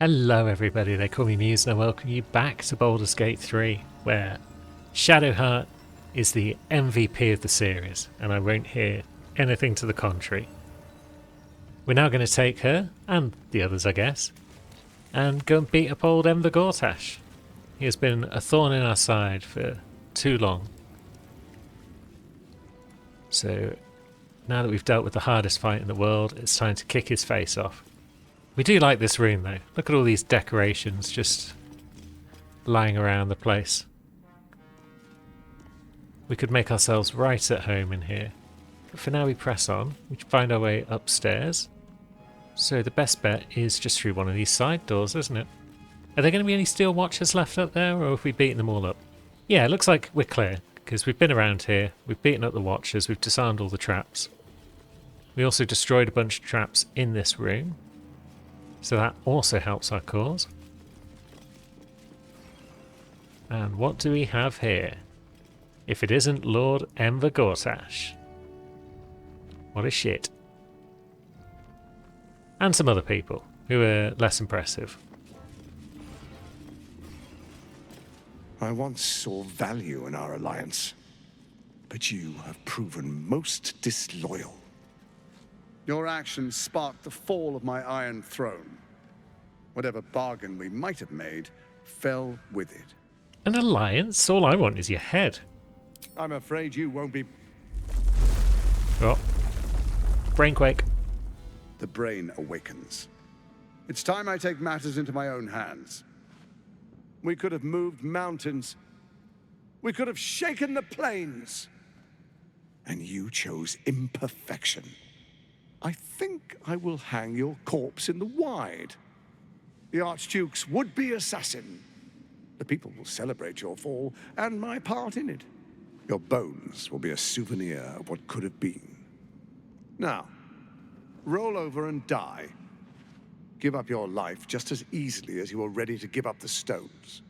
Hello everybody, they call me Muse and I welcome you back to Baldur's Gate 3, where Shadowheart is the MVP of the series, and I won't hear anything to the contrary. We're now going to take her, and the others I guess, and go and beat up old Enver Gortash. He has been a thorn in our side for too long. So, now that we've dealt with the hardest fight in the world, it's time to kick his face off. We do like this room though. Look at all these decorations just lying around the place. We could make ourselves right at home in here. But for now we press on. We can find our way upstairs. So the best bet is just through one of these side doors, isn't it? Are there going to be any steel watchers left up there, or have we beaten them all up? Yeah, it looks like we're clear, because we've been around here, we've beaten up the watchers, we've disarmed all the traps. We also destroyed a bunch of traps in this room. So that also helps our cause. And what do we have here? If it isn't Lord Enver Gortash. What a shit. And some other people who are less impressive. I once saw value in our alliance, but you have proven most disloyal. Your actions sparked the fall of my Iron Throne. Whatever bargain we might have made fell with it. An alliance? All I want is your head. I'm afraid you won't be... Oh. Brainquake. The brain awakens. It's time I take matters into my own hands. We could have moved mountains. We could have shaken the plains. And you chose imperfection. I think I will hang your corpse in the wide. The Archduke's would-be assassin. The people will celebrate your fall and my part in it. Your bones will be a souvenir of what could have been. Now, roll over and die. Give up your life just as easily as you are ready to give up the stones.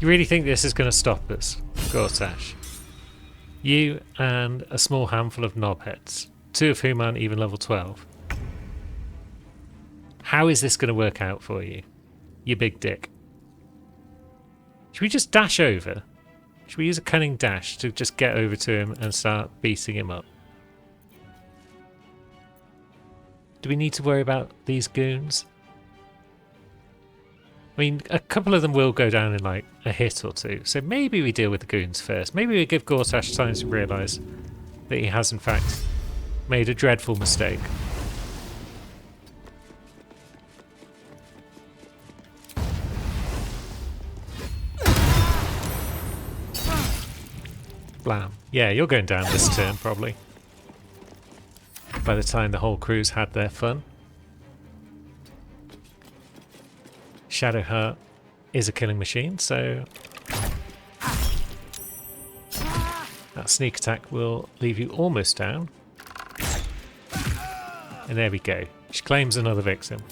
You really think this is going to stop us, Gortash? You and a small handful of knobheads, two of whom aren't even level 12. How is this going to work out for you, you big dick? Should we just dash over? Should we use a cunning dash to just get over to him and start beating him up? Do we need to worry about these goons? I mean, a couple of them will go down in like a hit or two, so maybe we deal with the goons first. Maybe we give Gortash time to realise that he has in fact made a dreadful mistake. Blam. Yeah, you're going down this turn probably. By the time the whole crew's had their fun. Shadowheart is a killing machine, so that sneak attack will leave you almost down. And there we go. She claims another victim.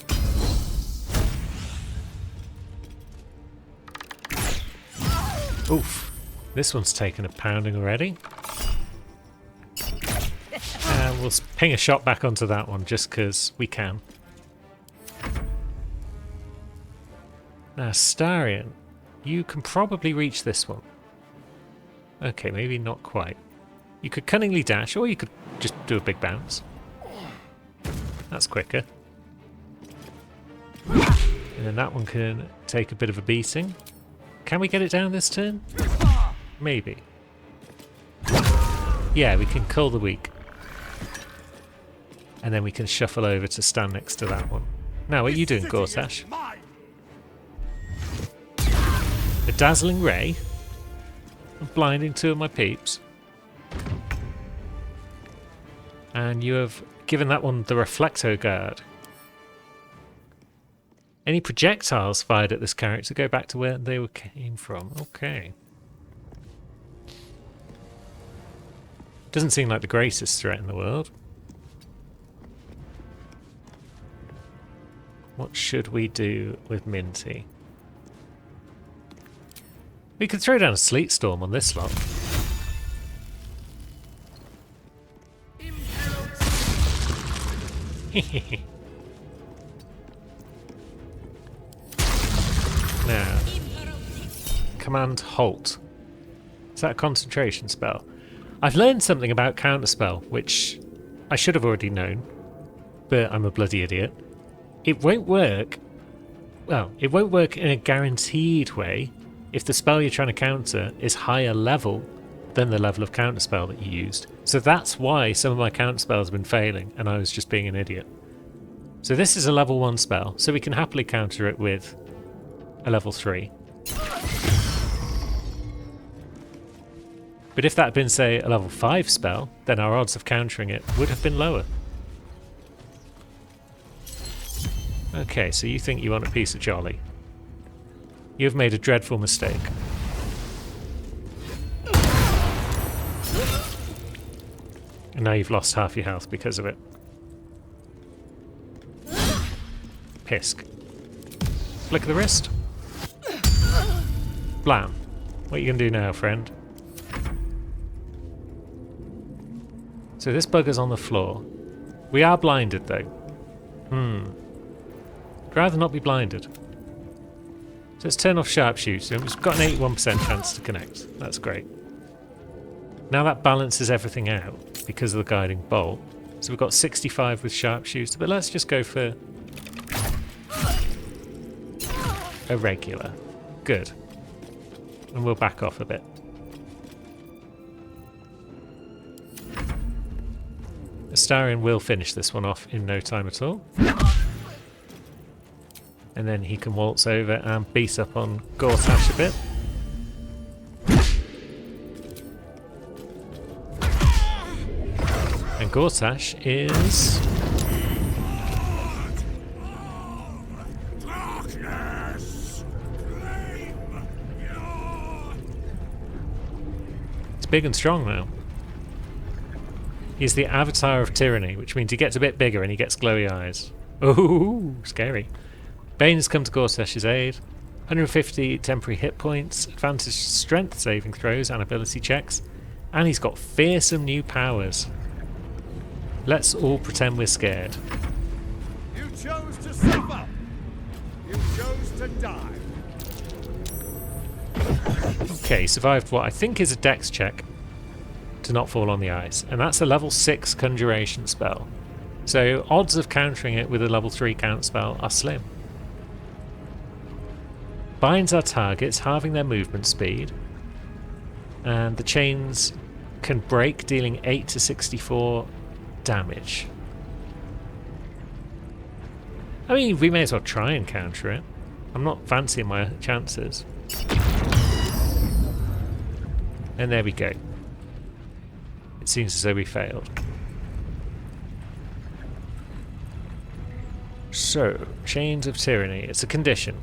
Oof. This one's taken a pounding already. And we'll ping a shot back onto that one just because we can. Now, Starion, you can probably reach this one. Okay, maybe not quite. You could cunningly dash, or you could just do a big bounce. That's quicker. And then that one can take a bit of a beating. Can we get it down this turn? Maybe. Yeah, we can cull the weak. And then we can shuffle over to stand next to that one. Now, what are you doing, Gortash? A dazzling ray? I'm blinding two of my peeps. And you have given that one the Reflecto Guard. Any projectiles fired at this character go back to where they came from. Okay. Doesn't seem like the greatest threat in the world. What should we do with Minty? We could throw down a Sleet Storm on this lot. Now, command halt. Is that a concentration spell? I've learned something about counterspell, which I should have already known, but I'm a bloody idiot. It won't work. Well, it won't work in a guaranteed way if the spell you're trying to counter is higher level than the level of counterspell that you used. So that's why some of my counterspells have been failing, and I was just being an idiot. So this is a level 1 spell, so we can happily counter it with a level 3. But if that had been, say, a level 5 spell, then our odds of countering it would have been lower. Okay, so you think you want a piece of jolly. You have made a dreadful mistake. And now you've lost half your health because of it. Pisk. Flick of the wrist. Blam. What are you going to do now, friend? So this bugger's on the floor. We are blinded, though. I'd rather not be blinded. So let's turn off sharpshooter. We've got an 81% chance to connect. That's great. Now that balances everything out because of the guiding bolt. So we've got 65 with sharpshooter, but let's just go for a regular. Good. And we'll back off a bit. Astarion will finish this one off in no time at all. And then he can waltz over and beat up on Gortash a bit. And Gortash is... It's big and strong now. He's the Avatar of Tyranny, which means he gets a bit bigger and he gets glowy eyes. Ooh, scary. Bane has come to Gortash's aid. 150 temporary hit points, advantage strength saving throws and ability checks, and he's got fearsome new powers. Let's all pretend we're scared. You chose to suffer. You chose to die. Okay, survived what I think is a dex check to not fall on the ice, and that's a level 6 conjuration spell. So odds of countering it with a level 3 count spell are slim. Binds our targets, halving their movement speed, and the chains can break, dealing 8 to 64 damage. I mean, we may as well try and counter it. I'm not fancying my chances. And there we go. It seems as though we failed. So, Chains of Tyranny. It's a condition.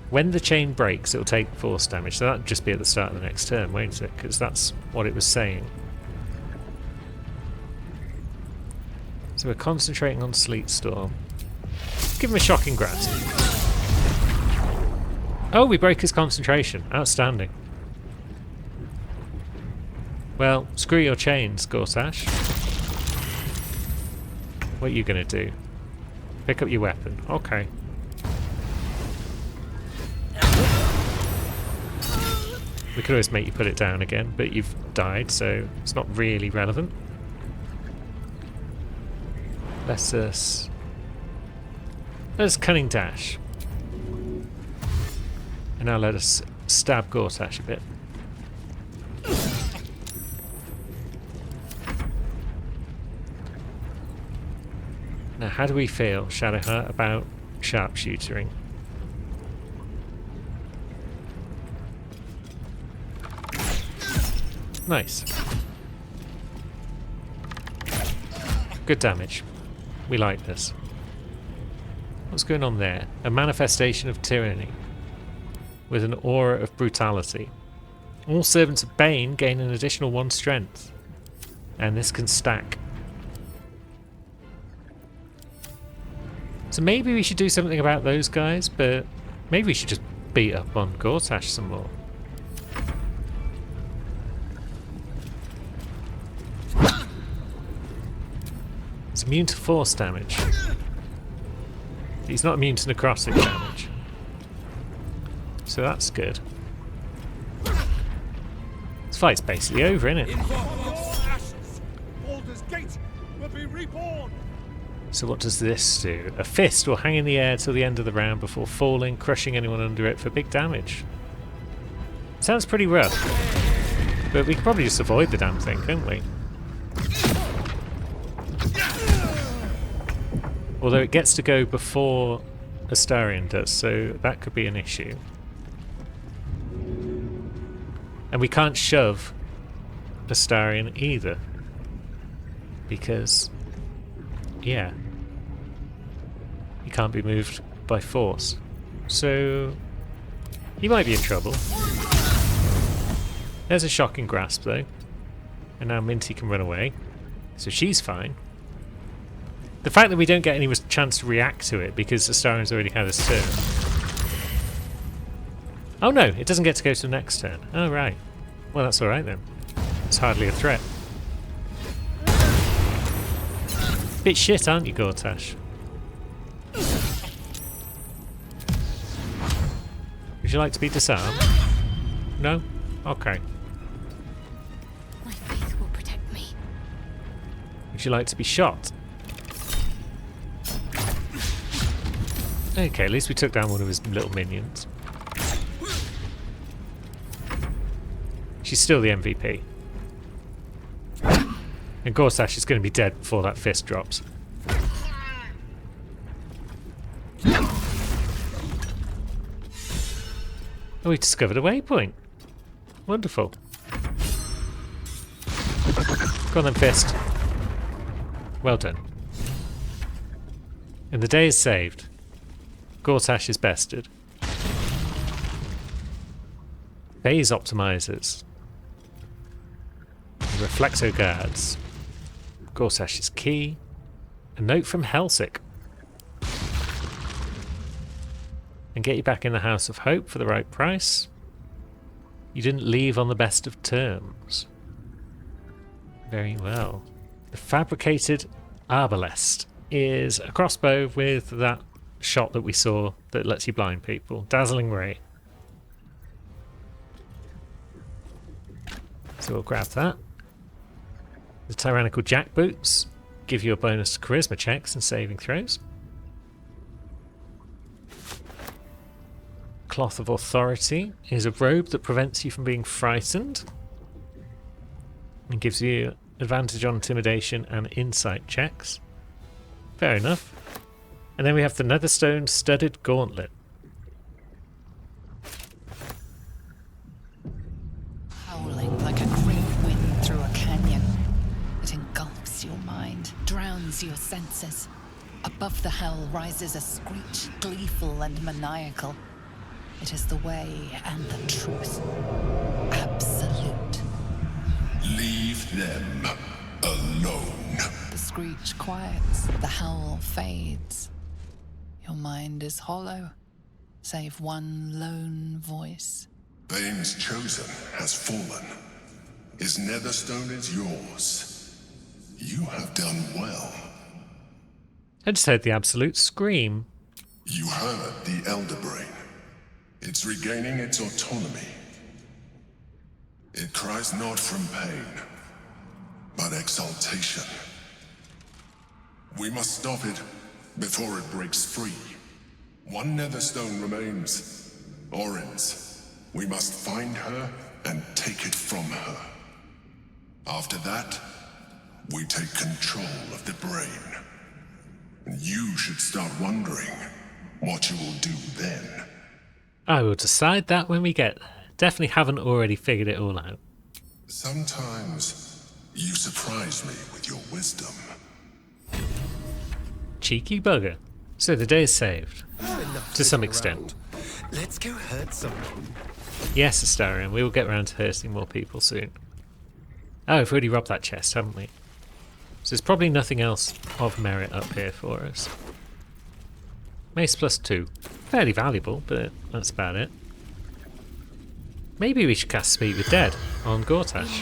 When the chain breaks, it'll take force damage. So that'll just be at the start of the next turn, won't it? Because that's what it was saying. So we're concentrating on Sleet Storm. Give him a shocking grasp. Oh, we break his concentration. Outstanding. Well, screw your chains, Gortash. What are you going to do? Pick up your weapon. Okay. We could always make you put it down again, but you've died, so it's not really relevant. Let's Cunning Dash. And now let us stab Gortash a bit. Now, how do we feel, Shadowheart, about sharpshootering? Nice. Good damage. We like this. What's going on there? A manifestation of tyranny with an aura of brutality. All servants of Bane gain an additional 1 strength. And this can stack. So maybe we should do something about those guys, but maybe we should just beat up on Gortash some more. It's immune to force damage. He's not immune to necrotic damage. So that's good. This fight's basically over, isn't it? Baldur's Gate will be reborn. So what does this do? A fist will hang in the air till the end of the round before falling, crushing anyone under it for big damage. Sounds pretty rough. But we can probably just avoid the damn thing, can't we? Although it gets to go before Astarion does, so that could be an issue. And we can't shove Astarion either. Because, yeah, he can't be moved by force. So, he might be in trouble. There's a shocking grasp though. And now Minty can run away. So she's fine. The fact that we don't get any chance to react to it because Astarion's already had his turn. Oh no, it doesn't get to go to the next turn. Oh right. Well, that's alright then. It's hardly a threat. Bit shit, aren't you, Gortash? Would you like to be disarmed? No? Okay. My faith will protect me. Would you like to be shot? Okay, at least we took down one of his little minions. She's still the MVP. And Gortash is going to be dead before that fist drops. Oh, we discovered a waypoint. Wonderful. Go on then, fist. Well done. And the day is saved. Gortash is bested. Phase optimizers. Reflexo guards. Gortash is key. A note from Helsik. And get you back in the House of Hope for the right price. You didn't leave on the best of terms. Very well. The fabricated arbalest is a crossbow with that shot that we saw that lets you blind people. Dazzling Ray. So we'll grab that. The tyrannical jackboots give you a bonus to charisma checks and saving throws. Cloth of Authority is a robe that prevents you from being frightened and gives you advantage on intimidation and insight checks. Fair enough. And then we have the Netherstone Studded Gauntlet. Howling like a great wind through a canyon. It engulfs your mind, drowns your senses. Above the hell rises a screech, gleeful and maniacal. It is the way and the truth. Absolute. Leave them alone. The screech quiets, the howl fades. Your mind is hollow, save one lone voice. Bane's chosen has fallen. His Netherstone is yours. You have done well. I just heard the absolute scream. You heard the Elder Brain. It's regaining its autonomy. It cries not from pain, but exaltation. We must stop it before it breaks free. One Netherstone remains. Orin's. We must find her and take it from her. After that, we take control of the brain. And you should start wondering what you will do then. I will decide that when we get there. Definitely haven't already figured it all out. Sometimes you surprise me with your wisdom. Cheeky bugger. So the day is saved. To some extent. Let's go hurt someone. Yes, Astarion, we will get round to hurting more people soon. Oh, we've already robbed that chest, haven't we? So there's probably nothing else of merit up here for us. Mace +2. Fairly valuable, but that's about it. Maybe we should cast Speak with Dead on Gortash.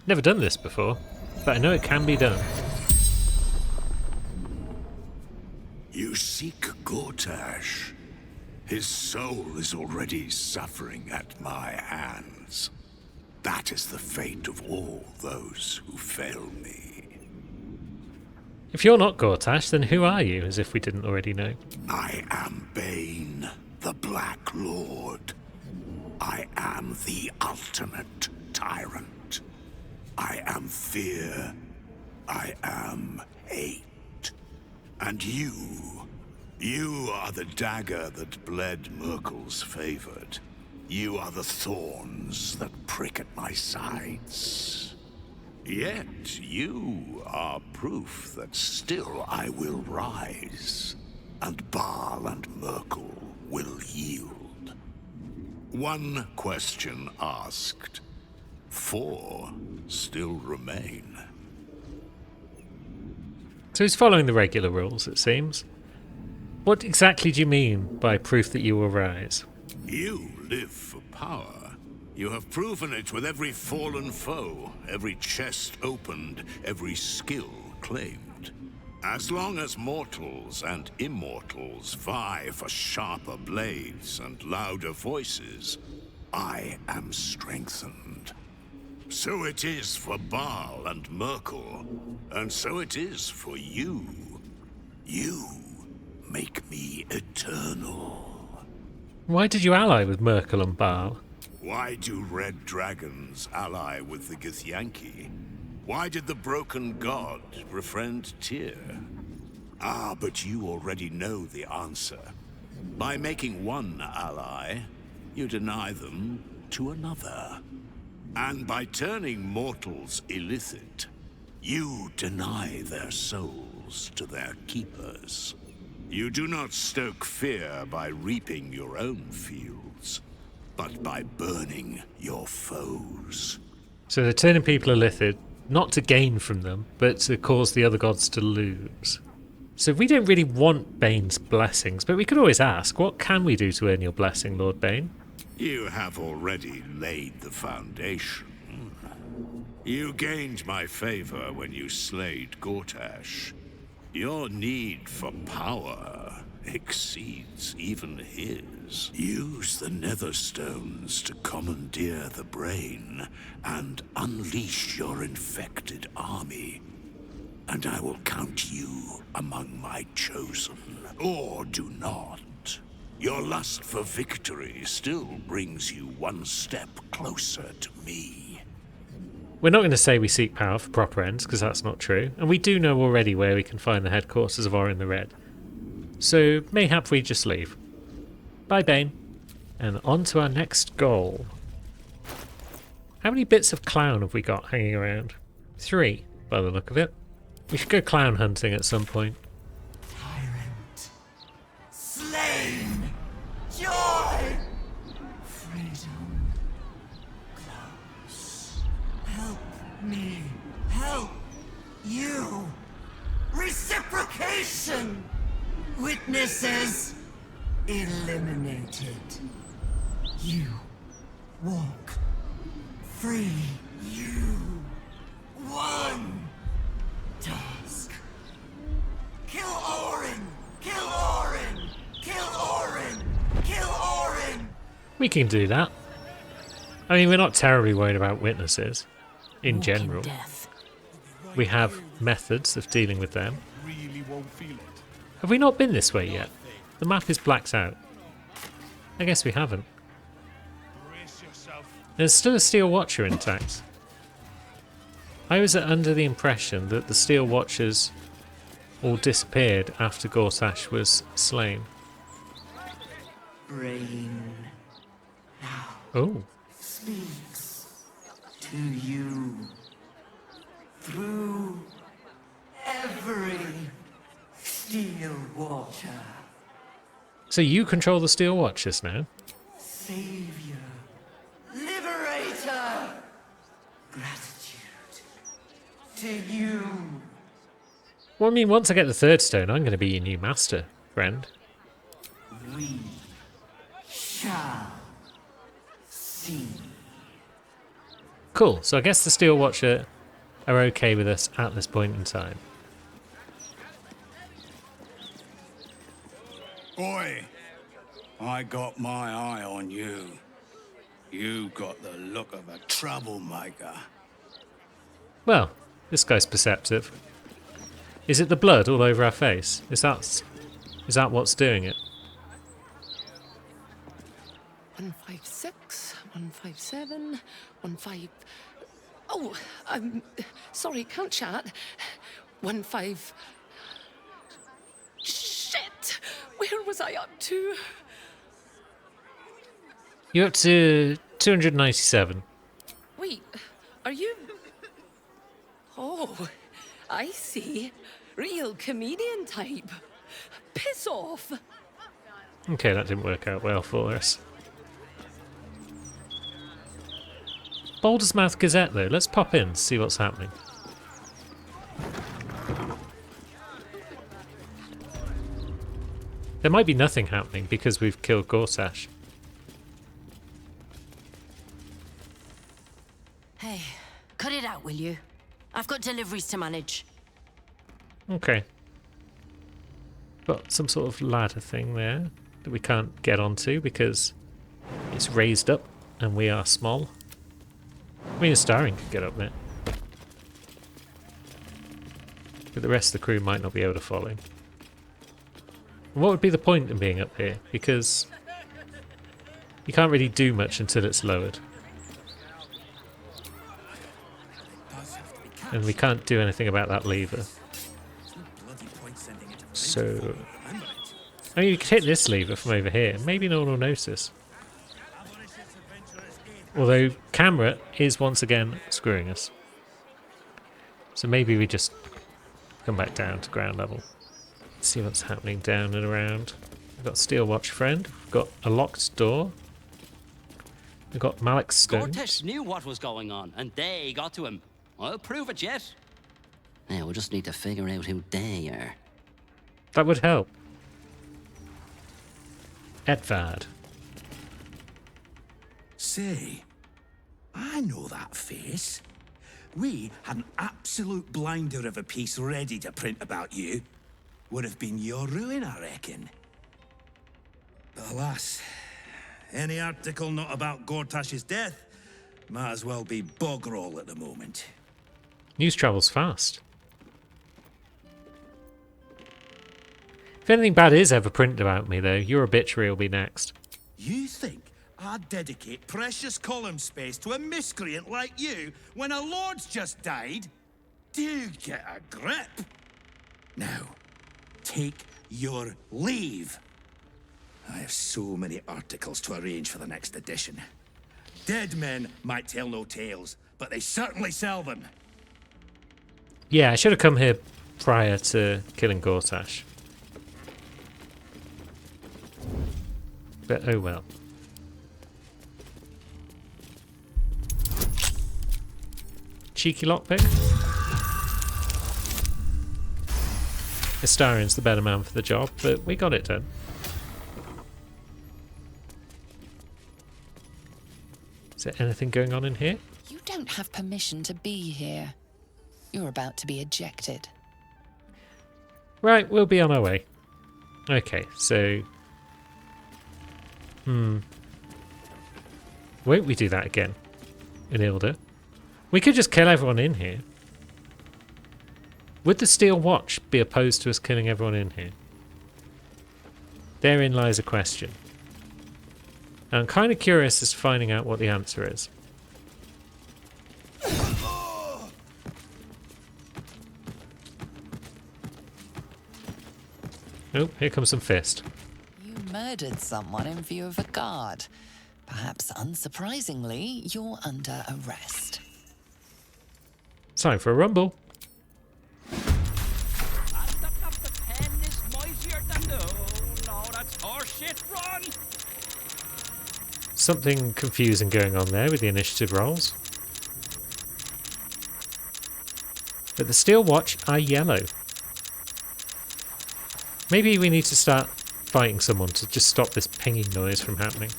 Never done this before. but I know it can be done. You seek Gortash. His soul is already suffering at my hands. That is the fate of all those who fail me. If you're not Gortash, then who are you, as if we didn't already know? I am Bane, the Black Lord. I am the ultimate tyrant. I am fear. I am hate. And you are the dagger that bled Merkel's favored. You are the thorns that prick at my sides. Yet you are proof that still I will rise, and Baal and Merkel will yield. One question asked, 4 still remain. So he's following the regular rules, it seems. What exactly do you mean by proof that you will rise? You live for power. You have proven it with every fallen foe, every chest opened, every skill claimed. As long as mortals and immortals vie for sharper blades and louder voices, I am strengthened. So it is for Baal and Merkel, and so it is for you. You make me eternal. Why did you ally with Merkel and Baal? Why do red dragons ally with the Githyanki? Why did the broken god befriend Tyr? Ah, but you already know the answer. By making one ally, you deny them to another. And by turning mortals illicit, you deny their souls to their keepers. You do not stoke fear by reaping your own fields, but by burning your foes. So they're turning people illicit, not to gain from them, but to cause the other gods to lose. So we don't really want Bane's blessings, but we could always ask, what can we do to earn your blessing, Lord Bane? You have already laid the foundation. You gained my favor when you slayed Gortash. Your need for power exceeds even his. Use the Netherstones to commandeer the brain and unleash your infected army. And I will count you among my chosen. Or do not. Your lust for victory still brings you one step closer to me. We're not going to say we seek power for proper ends, because that's not true, and we do know already where we can find the headquarters of Orin the Red. So mayhap we just leave. Bye, Bane. And on to our next goal. How many bits of clown have we got hanging around? 3, by the look of it. We should go clown hunting at some point. Tyrant. Slain. Joy. Freedom. Close. Help me. Help you. Reciprocation. Witnesses eliminated. You walk free. You won. Task. Kill Orin! Kill Orin! Kill Orin! Kill Orin! We can do that. I mean, we're not terribly worried about witnesses, in general. Death. We have methods of dealing with them. Really won't feel it. Have we not been this way yet? The map is blacked out. I guess we haven't. Brace yourself. There's still a Steel Watcher intact. I was under the impression that the Steel Watchers all disappeared after Gortash was slain. Brain Oh, speaks to you through every Steel Watcher. so you control the Steel Watchers now? Savior. Liberator. Gratitude to you. Well, I mean, once I get the 3rd stone, I'm going to be your new master, friend. We shall see. Cool, so I guess the Steel Watcher are okay with us at this point in time. Oi! I got my eye on you. You got the look of a troublemaker. Well, this guy's perceptive. Is it the blood all over our face? Is that what's doing it? 156, 157, 15. Oh, sorry, can't chat. 15. Shit! Where was I up to? You're up to 297. Wait, are you? Oh, I see. Real comedian type. Piss off. Okay, that didn't work out well for us. Baldur's Mouth Gazette, though. Let's pop in, see what's happening. There might be nothing happening because we've killed Gortash. Hey, cut it out, will you? I've got deliveries to manage. Okay. Got some sort of ladder thing there that we can't get onto because it's raised up and we are small. I mean, a Starring could get up there. But the rest of the crew might not be able to follow. And what would be the point in being up here? Because you can't really do much until it's lowered. And we can't do anything about that lever. So, I mean, you could hit this lever from over here. Maybe no one will notice. Although, camera is once again screwing us. So maybe we just come back down to ground level. See what's happening down and around. We've got Steel Watch Friend. We've got a locked door. We've got Malek's stones. Gortash knew what was going on, and they got to him. I'll prove it yet. Now, we just need to figure out who they are. That would help. Edvard. Say, I know that face. We had an absolute blinder of a piece ready to print about you. Would have been your ruin, I reckon. But alas, any article not about Gortash's death might as well be bog roll at the moment. News travels fast. If anything bad is ever printed about me, though, your obituary will be next. You think I'd dedicate precious column space to a miscreant like you when a lord's just died? Do get a grip. Now, take your leave. I have so many articles to arrange for the next edition. Dead men might tell no tales, but they certainly sell them. Yeah, I should have come here prior to killing Gortash. But oh well. Cheeky lockpick. Astarian's the better man for the job, but we got it done. Is there anything going on in here? You don't have permission to be here. You're about to be ejected. Right, we'll be on our way. Okay, so... Won't we do that again? In Ilda? We could just kill everyone in here. Would the Steel Watch be opposed to us killing everyone in here? Therein lies a question. And I'm kind of curious as to finding out what the answer is. Oh, here comes some fist. You murdered someone in view of a guard. Perhaps unsurprisingly, you're under arrest. Time for a rumble. Something confusing going on there with the initiative rolls. But the Steel Watch are yellow. Maybe we need to start fighting someone to just stop this pinging noise from happening.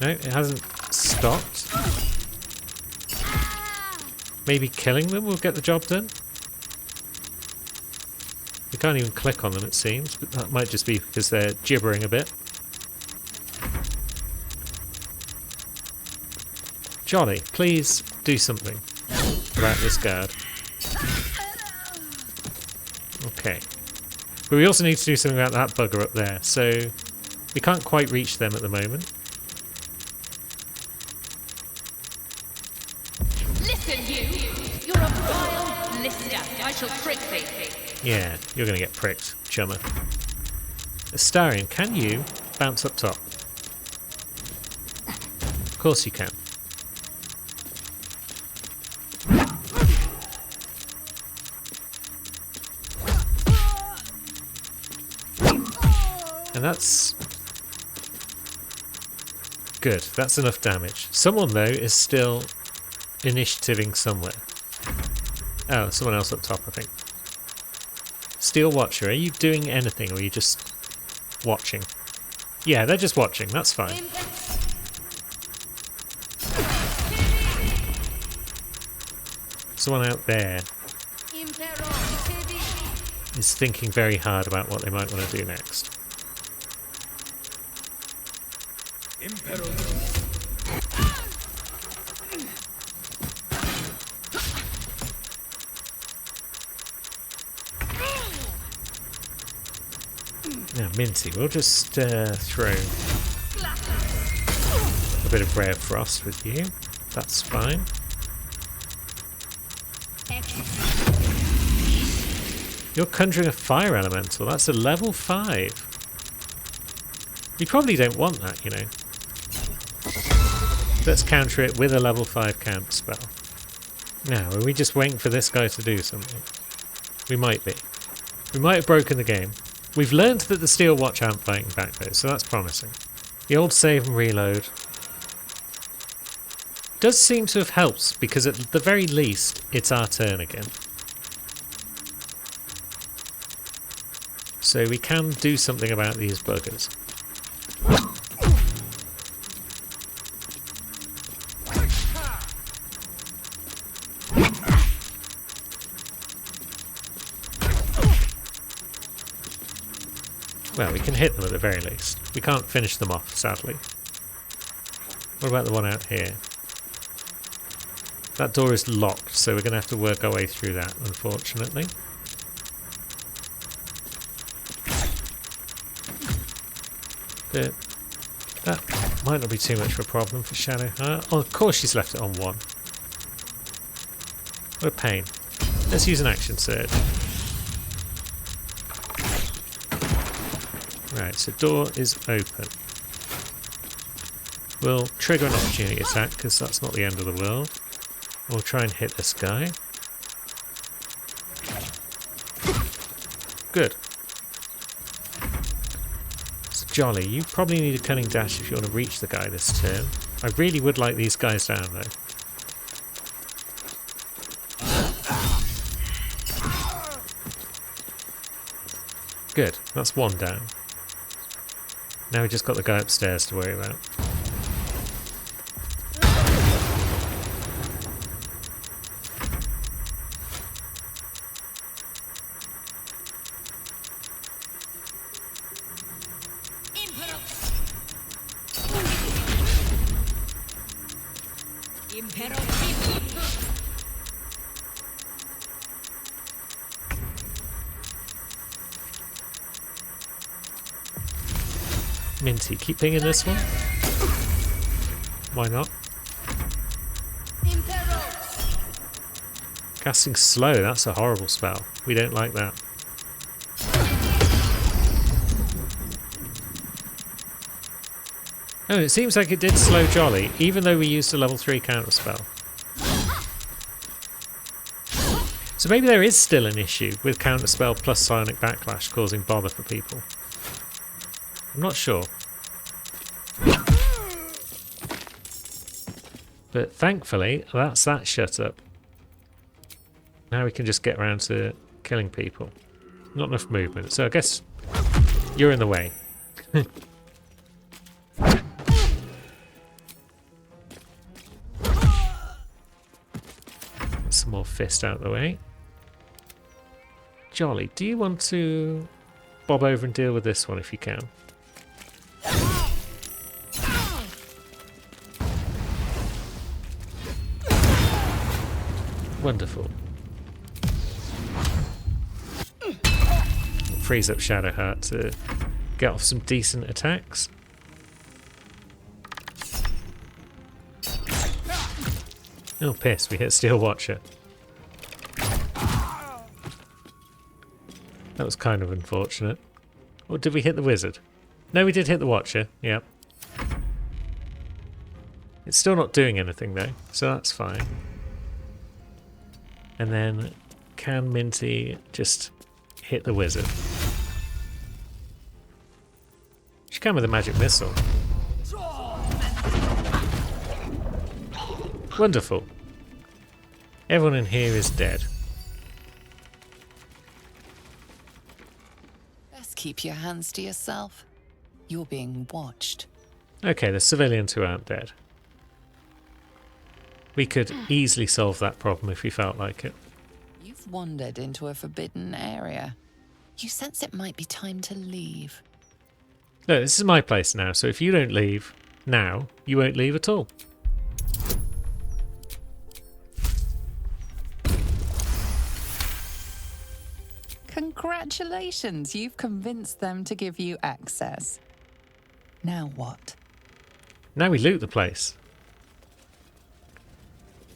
No, it hasn't stopped. Maybe killing them will get the job done? We can't even click on them, it seems, but that might just be because they're gibbering a bit. Jolly, please do something about this guard. Okay. But we also need to do something about that bugger up there, so we can't quite reach them at the moment. Listen, you! You're a vile lister. I shall prick thee. Yeah, you're going to get pricked, chummer. Astarion, can you bounce up top? Of course you can. And that's good. That's enough damage. Someone, though, is still initiativing somewhere. Oh, someone else up top, I think. Steel Watcher, are you doing anything, or are you just watching? Yeah, they're just watching. That's fine. Someone out there is thinking very hard about what they might want to do next. Now, Minty, we'll just throw a bit of Rare Frost with you. That's fine. You're conjuring a fire elemental. That's a level 5. We probably don't want that, you know. Let's counter it with a level 5 counter spell. Now, are we just waiting for this guy to do something? We might be. We might have broken the game. We've learned that the Steel Watch aren't fighting back though, so that's promising. The old save and reload does seem to have helped, because at the very least, it's our turn again. So we can do something about these buggers. Well, we can hit them at the very least. We can't finish them off, sadly. What about the one out here? That door is locked, so we're going to have to work our way through that, unfortunately. But that might not be too much of a problem for Shadowheart. Oh, of course she's left it on 1. What a pain. Let's use an action surge. Right, so door is open. We'll trigger an opportunity attack, because that's not the end of the world. We'll try and hit this guy. Good. So Jolly, you probably need a cunning dash if you want to reach the guy this turn. I really would like these guys down though. Good, that's 1 down. Now we just got the guy upstairs to worry about. Minty, keep pinging this one. Why not? Casting slow, that's a horrible spell. We don't like that. Oh, it seems like it did slow Jolly, even though we used a level 3 counter spell. So maybe there is still an issue with counter spell plus psionic backlash causing bother for people. I'm not sure. But thankfully, that's that shut up. Now we can just get around to killing people. Not enough movement, so I guess you're in the way. some more fist out of the way. Jolly, do you want to bob over and deal with this one if you can? Wonderful. Frees up Shadowheart to get off some decent attacks. Oh, piss, we hit Steel Watcher. That was kind of unfortunate. Or did we hit the wizard? No, we did hit the Watcher, yep. It's still not doing anything though, so that's fine. And then can Minty just hit the wizard? She can with a magic missile. Wonderful. Everyone in here is dead. Best keep your hands to yourself. You're being watched. Okay, there's civilians who aren't dead. We could easily solve that problem if we felt like it. You've wandered into a forbidden area. You sense it might be time to leave. No, this is my place now, so if you don't leave now, you won't leave at all. Congratulations, you've convinced them to give you access. Now what? Now we loot the place.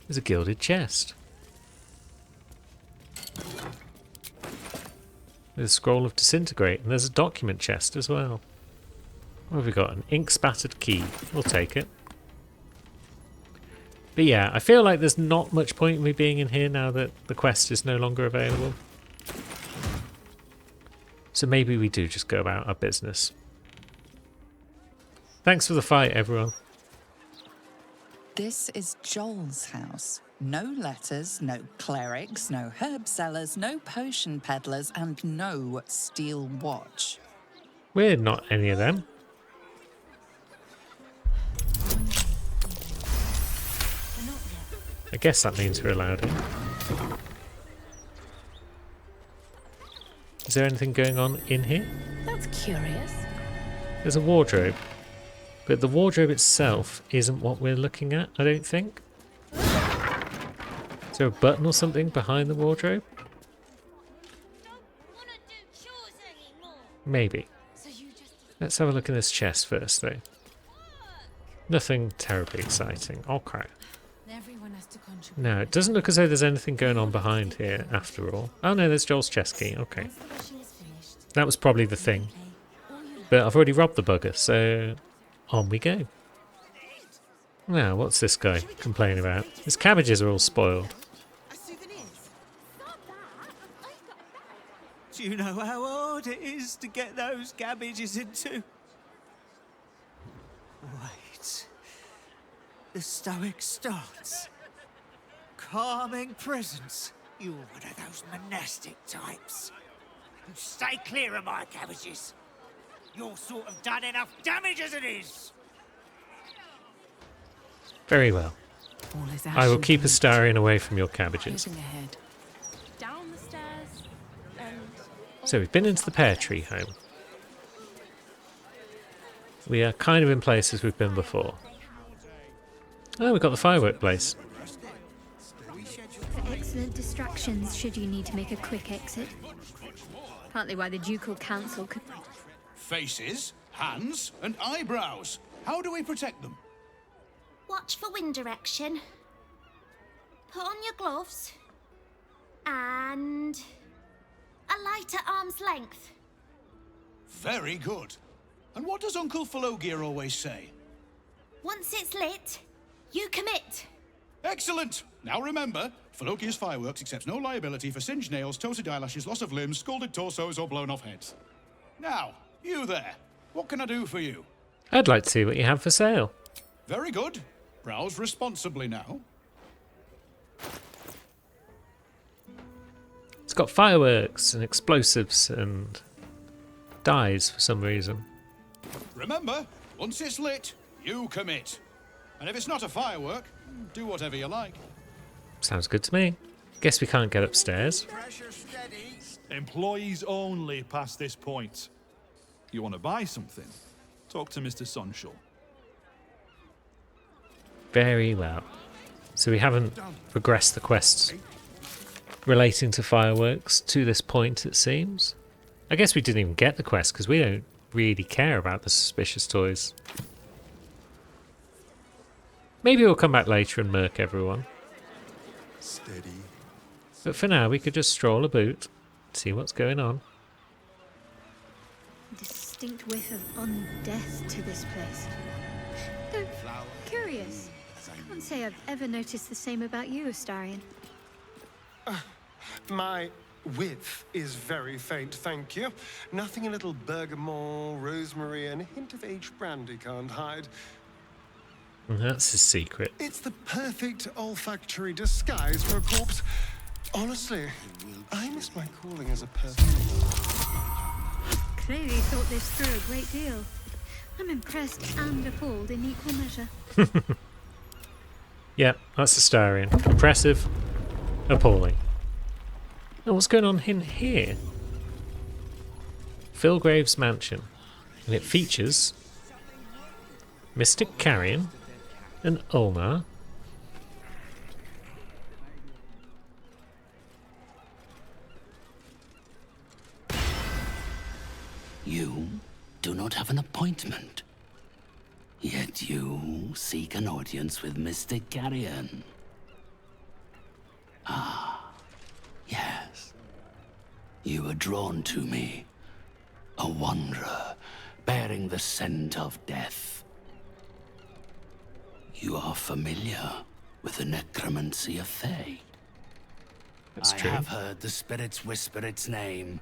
There's a gilded chest. There's a scroll of disintegrate, and there's a document chest as well. What have we got? An ink spattered key. We'll take it. But yeah, I feel like there's not much point in me being in here now that the quest is no longer available. So maybe we do just go about our business. Thanks for the fight, everyone. This is Joel's house. No letters, no clerics, no herb sellers, no potion peddlers, and no steel watch. We're not any of them. I guess that means we're allowed in. Is there anything going on in here? That's curious. There's a wardrobe. But the wardrobe itself isn't what we're looking at, I don't think. Is there a button or something behind the wardrobe? Maybe. Let's have a look in this chest first, though. Nothing terribly exciting. Oh, crap. No, it doesn't look as though there's anything going on behind here, after all. Oh, no, there's Joel's chest key. Okay. That was probably the thing. But I've already robbed the bugger, so on we go. Now, what's this guy complaining about? His cabbages are all spoiled. Do you know how hard it is to get those cabbages into? Wait. The Stoic stance. Calming presence. You're one of those monastic types. You stay clear of my cabbages. You're sort of done enough damage as it is. Very well. I will keep Astarion away from your cabbages. Down the stairs and... So we've been into the pear tree home. We are kind of in places we've been before. Oh, we've got the firework place. Excellent distractions should you need to make a quick exit. Partly why the Ducal Council could... Faces, hands, and eyebrows. How do we protect them? Watch for wind direction. Put on your gloves. And... a light at arm's length. Very good. And what does Uncle Philogir always say? Once it's lit, you commit. Excellent! Now remember, Philogir's fireworks accepts no liability for singed nails, toasted eyelashes, loss of limbs, scalded torsos, or blown off heads. Now, you there. What can I do for you? I'd like to see what you have for sale. Very good. Browse responsibly now. It's got fireworks and explosives and dyes for some reason. Remember, once it's lit, you commit. And if it's not a firework, do whatever you like. Sounds good to me. Guess we can't get upstairs. Employees only past this point. You want to buy something? Talk to Mr. Sunshaw. Very well. So we haven't progressed the quests relating to fireworks to this point, it seems. I guess we didn't even get the quest because we don't really care about the suspicious toys. Maybe we'll come back later and murk everyone. Steady. But for now, we could just stroll about, see what's going on. Distinct whiff of undeath to this place. Though, curious. Can't say I've ever noticed the same about you, Astarion. My whiff is very faint, thank you. Nothing a little bergamot, rosemary, and a hint of aged brandy can't hide. That's his secret. It's the perfect olfactory disguise for a corpse. Honestly, I miss my calling as a perfumer. Clearly thought this through a great deal. I'm impressed and appalled in equal measure. Yeah, that's Astarion. Impressive, appalling. Now, what's going on in here? Philgrave's mansion. And it features Mystic Carrion and Ulnar. You do not have an appointment. Yet you seek an audience with Mystic Carrion. Ah, yes. You were drawn to me. A wanderer, bearing the scent of death. You are familiar with the necromancy of Thay. That's true. I have heard the spirits whisper its name.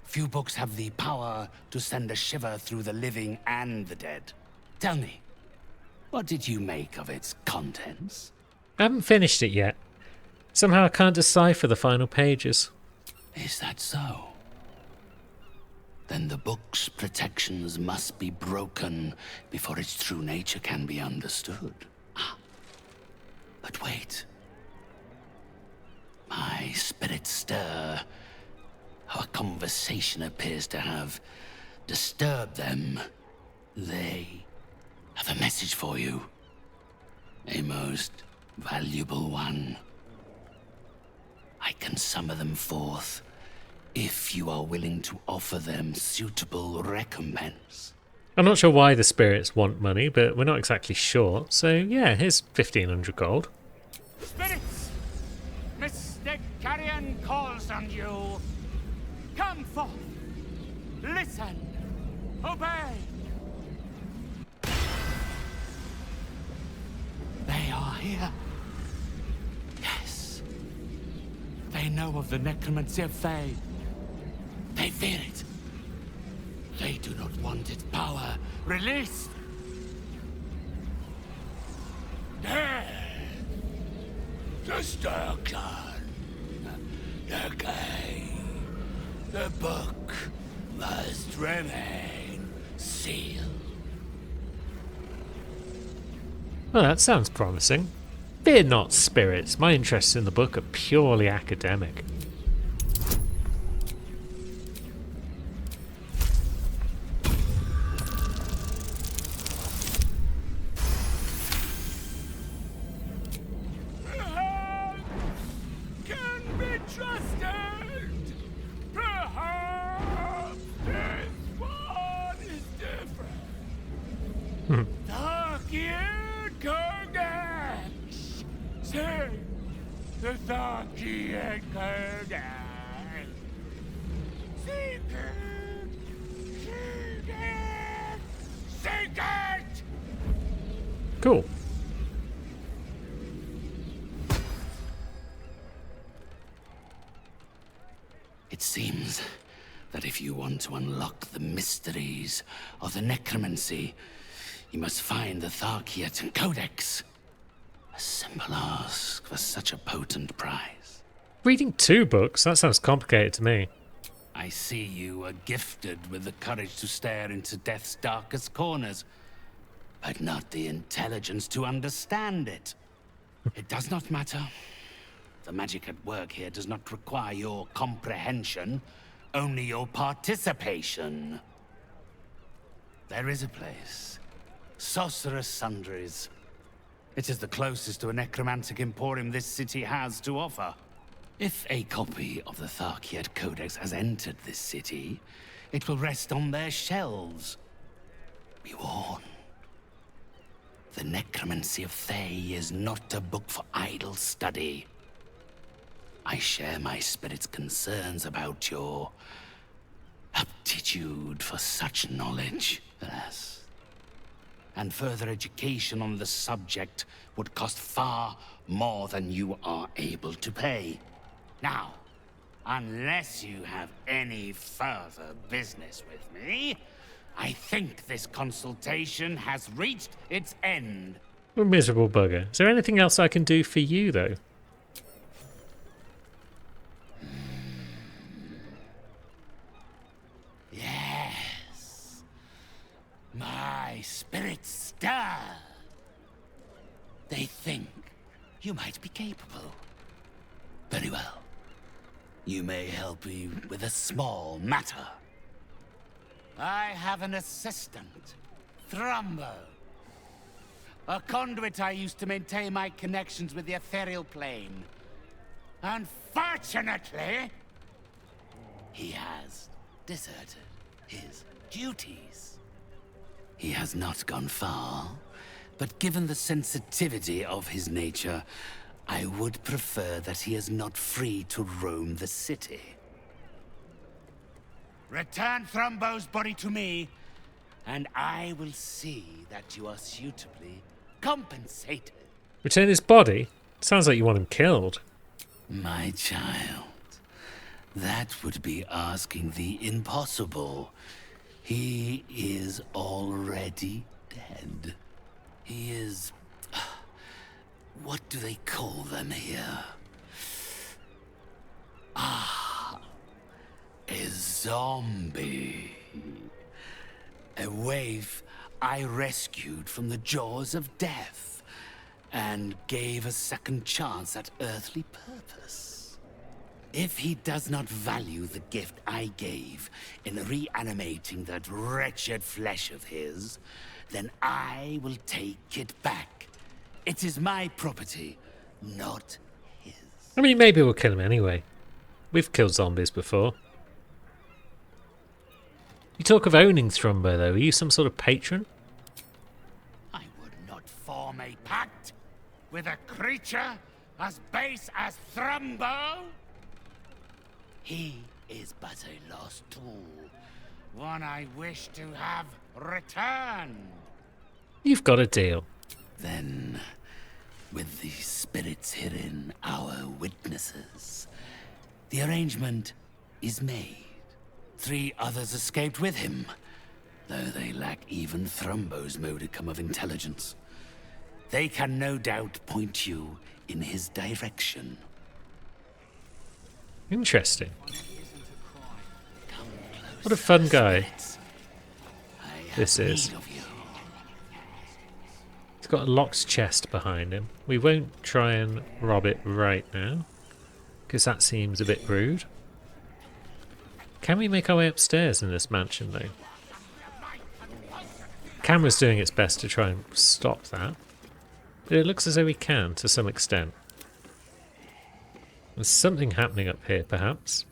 Few books have the power to send a shiver through the living and the dead. Tell me, what did you make of its contents? I haven't finished it yet. Somehow I can't decipher the final pages. Is that so? Then the book's protections must be broken before its true nature can be understood. Ah. But wait. My spirits stir. Our conversation appears to have disturbed them. They have a message for you. A most valuable one. I can summon them forth if you are willing to offer them suitable recompense. I'm not sure why the spirits want money, but we're not exactly sure. So yeah, here's 1,500 gold. Spirits! Mystic Carrion calls on you. Come forth. Listen. Obey. They are here. Yes. They know of the necromancy of Thay. They fear it. They do not want its power released. Death. Destruction. Decay. The book must remain sealed. Well, that sounds promising. Fear not, spirits. My interests in the book are purely academic. Can be trusted. Perhaps this one is different. Tharkian Kodex. Say the Tharkian Kodex. Seek it. Seek it. Seek it. Cool. It seems that if you want to unlock the mysteries of the necromancy, you must find the Tharkian Codex. A simple ask for such a potent prize. Reading 2 books? That sounds complicated to me. I see you are gifted with the courage to stare into death's darkest corners, but not the intelligence to understand it. It does not matter. The magic at work here does not require your comprehension, only your participation. There is a place. Sorcerer's Sundries. It is the closest to a necromantic emporium this city has to offer. If a copy of the Tharkiad Codex has entered this city, it will rest on their shelves. Be warned. The Necromancy of Thay is not a book for idle study. I share my spirit's concerns about your aptitude for such knowledge, alas. And further education on the subject would cost far more than you are able to pay. Now, unless you have any further business with me, I think this consultation has reached its end. What a miserable bugger. Is there anything else I can do for you, though? Yes. My spirits stir. They think you might be capable. Very well. You may help me with a small matter. I have an assistant, Thrumbo. A conduit I used to maintain my connections with the ethereal plane. Unfortunately, he has deserted his duties. He has not gone far, but given the sensitivity of his nature, I would prefer that he is not free to roam the city. Return Thrumbo's body to me, and I will see that you are suitably compensated. Return his body? Sounds like you want him killed. My child, that would be asking the impossible. He is already dead. He is... what do they call them here? Ah, a zombie. A waif I rescued from the jaws of death and gave a second chance at earthly purpose. If he does not value the gift I gave in reanimating that wretched flesh of his, then I will take it back. It is my property, not his. I mean, maybe we'll kill him anyway. We've killed zombies before. You talk of owning Thrumbo, though. Are you some sort of patron? I would not form a pact with a creature as base as Thrumbo. He is but a lost tool, one I wish to have returned. You've got a deal. Then, with the spirits herein our witnesses, the arrangement is made. 3 others escaped with him, though they lack even Thrumbo's modicum of intelligence. They can no doubt point you in his direction. Interesting. What a fun guy this is. He's got a locked chest behind him. We won't try and rob it right now, because that seems a bit rude. Can we make our way upstairs in this mansion, though? The camera's doing its best to try and stop that, but it looks as though we can, to some extent. There's something happening up here, perhaps.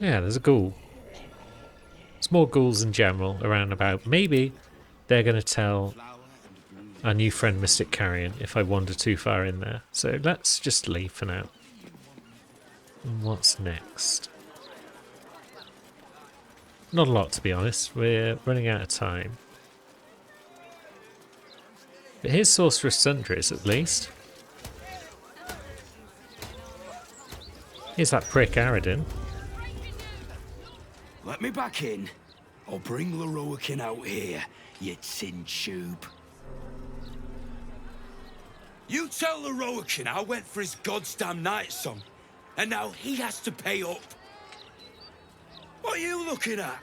Yeah, there's a ghoul. There's more ghouls in general around about. Maybe they're going to tell our new friend Mystic Carrion if I wander too far in there. So let's just leave for now. And what's next? Not a lot, to be honest. We're running out of time. But here's Sorcerer's Sundries, at least. Here's that prick Aradin. Let me back in. I'll bring Lorroakin out here, you tin tube. You tell Lorroakin I went for his goddamn night song, and now he has to pay up. What are you looking at?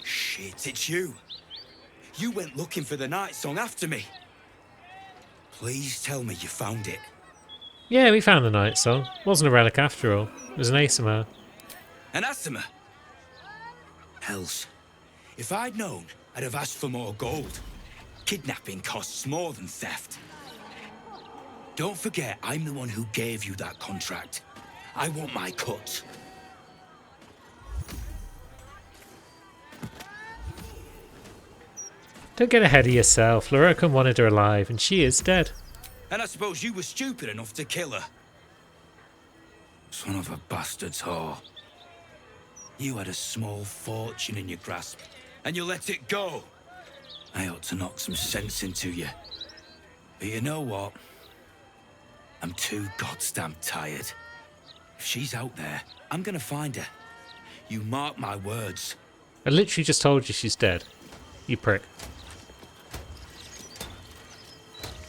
Shit, it's you. You went looking for the night song after me. Please tell me you found it. Yeah, we found the night song. Wasn't a relic after all. It was an Aasimar. An Aasimar? Hells. If I'd known, I'd have asked for more gold. Kidnapping costs more than theft. Don't forget, I'm the one who gave you that contract. I want my cut. Don't get ahead of yourself. Lorroakan wanted her alive, and she is dead. And I suppose you were stupid enough to kill her. Son of a bastard's whore. You had a small fortune in your grasp, and you let it go. I ought to knock some sense into you. But you know what? I'm too goddamn tired. If she's out there, I'm gonna find her. You mark my words. I literally just told you she's dead. You prick.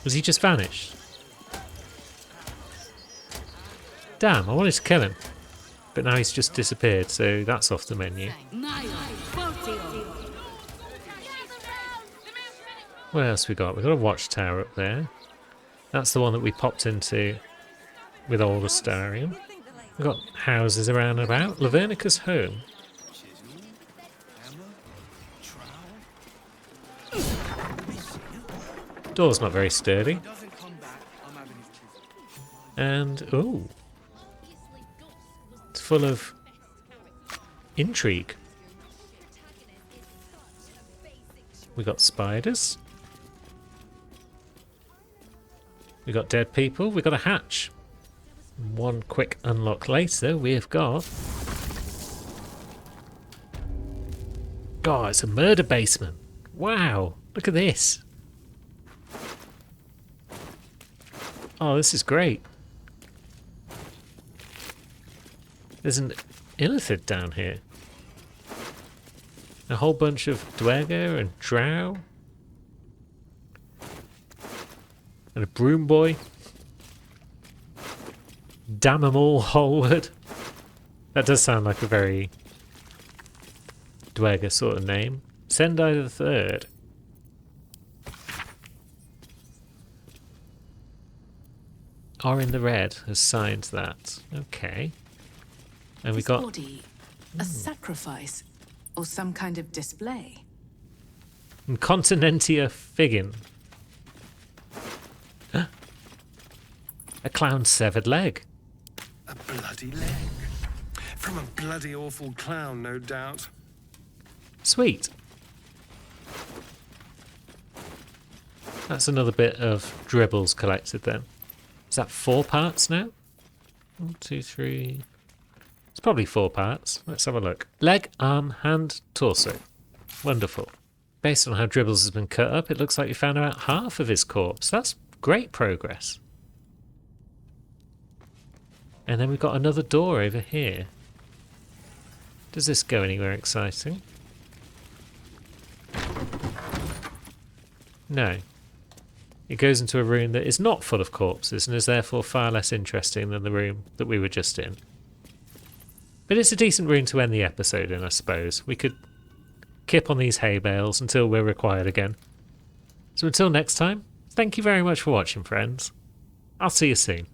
Was he just vanished? Damn, I wanted to kill him. But now he's just disappeared, so that's off the menu. What else we got? We've got a watchtower up there. That's the one that we popped into with old Astarion. We've got houses around and about. Lavernica's home. Door's not very sturdy. And, ooh. It's full of intrigue. We got spiders. We got dead people. We got a hatch. One quick unlock later, we have got... God, it's a murder basement. Wow, look at this. Oh, this is great. There's an illithid down here. A whole bunch of Dwerger and Drow. And a broom boy. Damn 'em all, Holwood. That does sound like a very Dwerger sort of name. Sendai the Third. Orin the Red has signed that. Okay. And we His got body, a sacrifice or some kind of display. Incontinentia Figgin. A clown's severed leg. A bloody leg. From a bloody awful clown, no doubt. Sweet. That's another bit of dribbles collected then. Is that 4 parts now? 1, 2, 3. It's probably 4 parts. Let's have a look. Leg, arm, hand, torso. Wonderful. Based on how Dribbles has been cut up, it looks like we found about half of his corpse. That's great progress. And then we've got another door over here. Does this go anywhere exciting? No. It goes into a room that is not full of corpses and is therefore far less interesting than the room that we were just in. But it's a decent room to end the episode in, I suppose. We could kip on these hay bales until we're required again. So until next time, thank you very much for watching, friends. I'll see you soon.